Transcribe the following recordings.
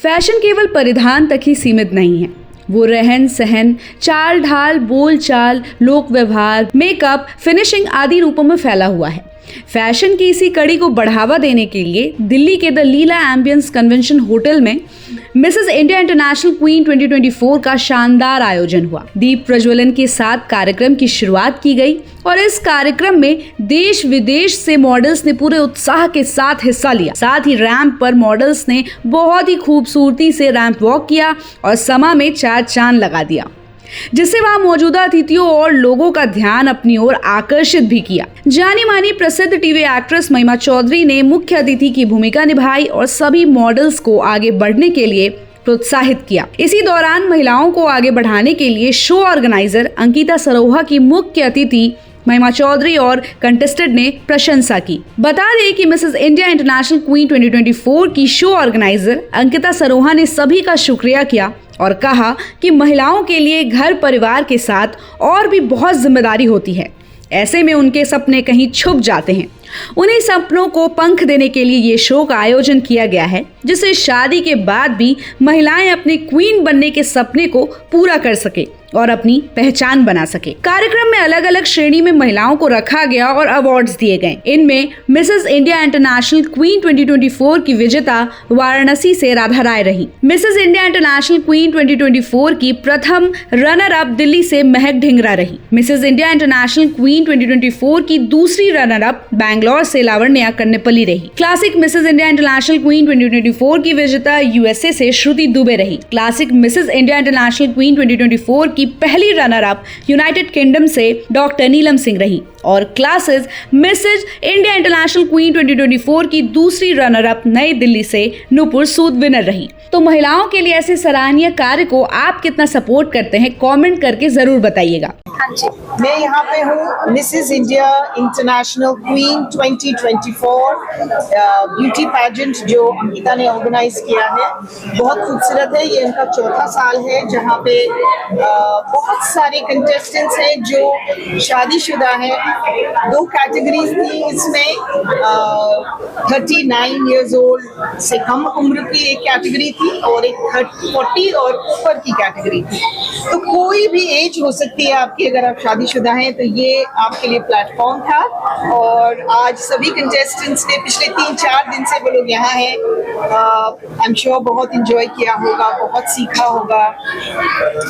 Fashion केवल परिधान तक ही सीमित नहीं है, वो रहन सहन, चाल ढाल, बोल चाल, लोक व्यवहार, मेकअप, फिनिशिंग आदि रूपों में फैला हुआ है। फैशन की इसी कड़ी को बढ़ावा देने के लिए दिल्ली के the Leela ambience convention hotel में मिसेस इंडिया इंटरनेशनल क्वीन 2024 का शानदार आयोजन हुआ। दीप प्रज्वलन के साथ कार्यक्रम की शुरुआत की गई और इस कार्यक्रम में देश विदेश से मॉडल्स ने पूरे उत्साह के साथ हिस्सा लिया। साथ ही रैंप पर मॉडल्स ने बहुत ही खूबसूरती से रैंप वॉक किया और समा में चार चांद लगा दिया, जिससे वहां मौजूदा अतिथियों और लोगों का ध्यान अपनी ओर आकर्षित भी किया। जानी मानी प्रसिद्ध टीवी एक्ट्रेस महिमा चौधरी ने मुख्य अतिथि की भूमिका निभाई और सभी मॉडल्स को आगे बढ़ने के लिए प्रोत्साहित किया। इसी दौरान महिलाओं को आगे बढ़ाने के लिए शो ऑर्गेनाइजर अंकिता सरोहा की मुख्य अतिथि महिमा चौधरी और कंटेस्टेंट ने प्रशंसा की। बता दें कि मिसेस इंडिया इंटरनेशनल क्वीन 2024 की शो ऑर्गेनाइजर अंकिता सरोहा ने सभी का शुक्रिया किया और कहा कि महिलाओं के लिए घर परिवार के साथ और भी बहुत जिम्मेदारी होती है। ऐसे में उनके सपने कहीं छुप जाते हैं। उन्हीं सपनों को पंख देने के लिए ये शो का आयोजन किया गया है, जिससे शादी के बाद भी महिलाएं अपने क्वीन बनने के सपने को पूरा कर सके और अपनी पहचान बना सके। कार्यक्रम में अलग अलग श्रेणी में महिलाओं को रखा गया और अवार्ड्स दिए गए। इनमें मिसेस इंडिया इंटरनेशनल क्वीन 2024 की विजेता वाराणसी से राधा राय रही। मिसेस इंडिया इंटरनेशनल क्वीन 2024 की प्रथम रनर अप दिल्ली से महक ढिंगरा रही। मिसेस इंडिया इंटरनेशनल क्वीन 2024 की दूसरी रनर अप बैंगलोर से लावण्या कन्नेपल्ली रही। Classic Mrs India international queen 2024 की विजेता यूएसए से श्रुति दुबे रही। Classic Mrs India international queen 2024 की पहली रनर अप यूनाइटेड किंगडम से डॉक्टर नीलम सिंह रही और classes Mrs India international queen 2024 की दूसरी रनर अप नई दिल्ली से नूपुर सूद विनर रही। तो महिलाओं के लिए ऐसे सराहनीय कार्य को आप कितना सपोर्ट करते हैं, कमेंट करके जरूर बताइएगा। हाँ जी, मैं यहाँ पे हूँ Mrs India international queen 2024 beauty pageant जो अंकिता ने ऑर्गेनाइज किया है। बहुत खूबसूरत है। ये उनका चौथा साल है जहाँ पे बहुत सारे कंटेस्टेंट्स हैं जो शादीशुदा हैं। 2 कैटेगरीज थी इसमें, 39 इयर्स ओल्ड से कम उम्र की एक कैटेगरी थी और एक 40 और ऊपर की कैटेगरी थी। तो कोई भी एज हो सकती है आपकी, अगर आप शादीशुदा हैं तो ये आपके लिए प्लेटफॉर्म था। और आज सभी कंटेस्टेंट्स ने पिछले 3-4 दिन से वो लोग यहाँ हैं, आई एम श्योर बहुत इंजॉय किया होगा, बहुत सीखा होगा।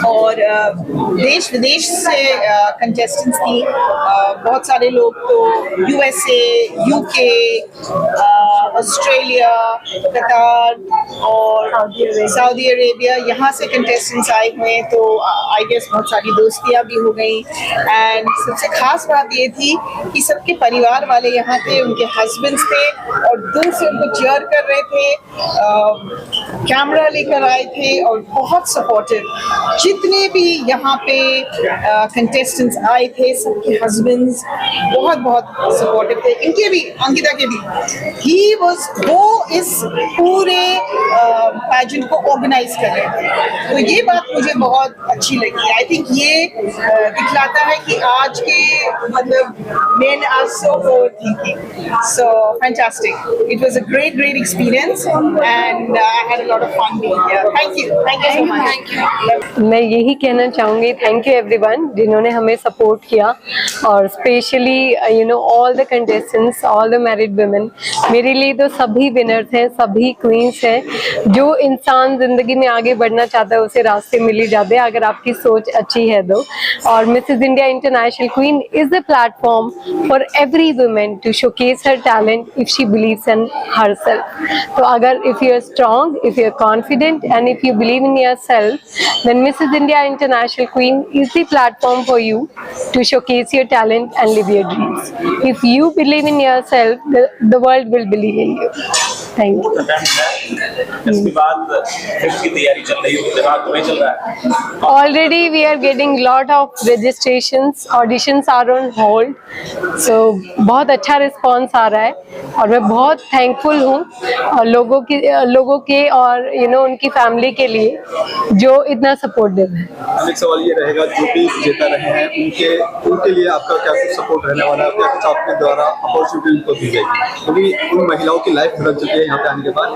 और देश विदेश से कंटेस्टेंट्स थी। बहुत सारे लोग तो यूएसए, यूके, ऑस्ट्रेलिया, कतार और सऊदी अरेबिया यहाँ से कंटेस्टेंट्स आए हुए हैं। तो आई गेस बहुत सारी दोस्तियाँ भी हो गई। एंड सबसे खास बात ये थी कि सबके परिवार वाले यहाँ थे, उनके हस्बैंड्स थे और दूर से उनको चीयर कर रहे थे, कैमरा लेकर आए थे और बहुत सपोर्टिव। जितने भी यहाँ पे कंटेस्टेंट्स आए थे सबके हस्बैंड्स बहुत बहुत सपोर्टिव थे। इनके भी, अंकिता के भी, वो इस पूरे पैजेंट को ऑर्गेनाइज कर रहे थे। तो ये बात मुझे बहुत अच्छी लगी। आई थिंक ये दिखलाता है कि आज के मतलब men are so forward thinking, so fantastic. It was a great experience and I had a lot of fun being here. Thank you so much. Thank you. मैं यही कहना चाहूँगी, थैंक यू एवरीवन जिन्होंने हमें सपोर्ट किया और specially all the contestants, all the married women. मेरे लिए तो सभी विनर्स हैं, सभी क्वींस हैं। जो इंसान जिंदगी में आगे बढ़ना चाहता है उसे रास्ते मिल ही जाते हैं अगर आपकी सोच अच्छी है तो। और Mrs India international queen is the platform for every women to showcase her talent if she believes in herself. तो अगर if you are strong, if you are confident and if you believe in yourself, then Mrs. India International Queen is the platform for you to showcase your talent and live your dreams. If you believe in yourself, the world will believe in you. Thank you. इसके बाद film की तैयारी चल रही है, दिमाग तुम्हें चल रहा है? Already we are getting lot of registrations, auditions are on hold. So बहुत अच्छा रिस्पॉन्स आ रहा है और मैं बहुत थैंकफुल हूँ और लोगों के और उनकी फैमिली के लिए जो इतना सपोर्ट दे रहे हैं। एक सवाल ये रहेगा, जो भी विजेता रहे हैं उनके लिए आपका क्या कुछ सपोर्ट रहने वाला है, क्या कुछ आपके द्वारा अपॉर्चुनिटी उनको दी जाएगी, क्योंकि उन महिलाओं की लाइफ बदल चुकी है यहाँ पे आने के बाद।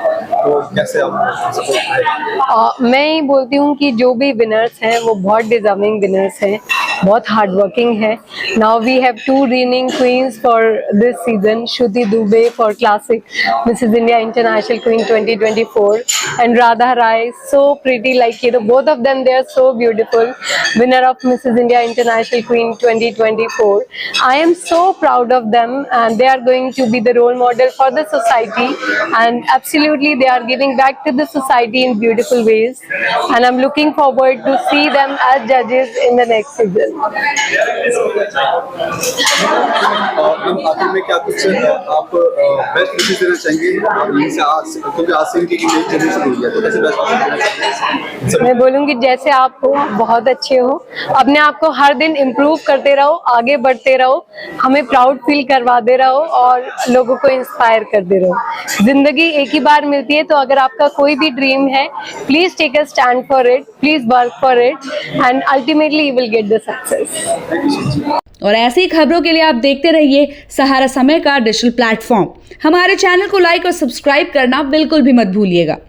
तो कैसे आप सपोर्ट करें? मैं ये बोलती हूँ कि जो भी विनर्स हैं वो बहुत डिजर्विंग विनर्स हैं, बहुत हार्ड वर्किंग है. Now we have 2 reigning queens for this season, Shruti Dubey for Classic Mrs. India International Queen 2024 and Radha Rai, so pretty, like, you know, both of them, they are so beautiful, winner of Mrs. India International Queen 2024. I am so proud of them and they are going to be the role model for the society, and absolutely they are giving back to the society in beautiful ways, and I'm looking forward to see them as judges in the next season. और आखिर में क्या कुछ आप best विशेष देना चाहेंगे? यहीं से आज, क्योंकि आज से इनकी नई जनरेशन हुई है, तो कैसे बेस्ट विशेष देना चाहेंगे? मैं बोलूँगी जैसे आप हो, बहुत अच्छे हो, अपने आप को हर दिन इम्प्रूव करते रहो, आगे बढ़ते रहो, हमें प्राउड फील करवाते रहो और लोगों को इंस्पायर करते रहो. जिंदगी एक ही बार मिलती है, तो अगर आपका कोई भी ड्रीम है, please take a stand for it, please work for it and ultimately you will get the success. और ऐसी खबरों के लिए आप देखते रहिए सहारा समय का डिजिटल प्लेटफॉर्म. हमारे चैनल को लाइक और सब्सक्राइब करना बिल्कुल भी मत भूलिएगा.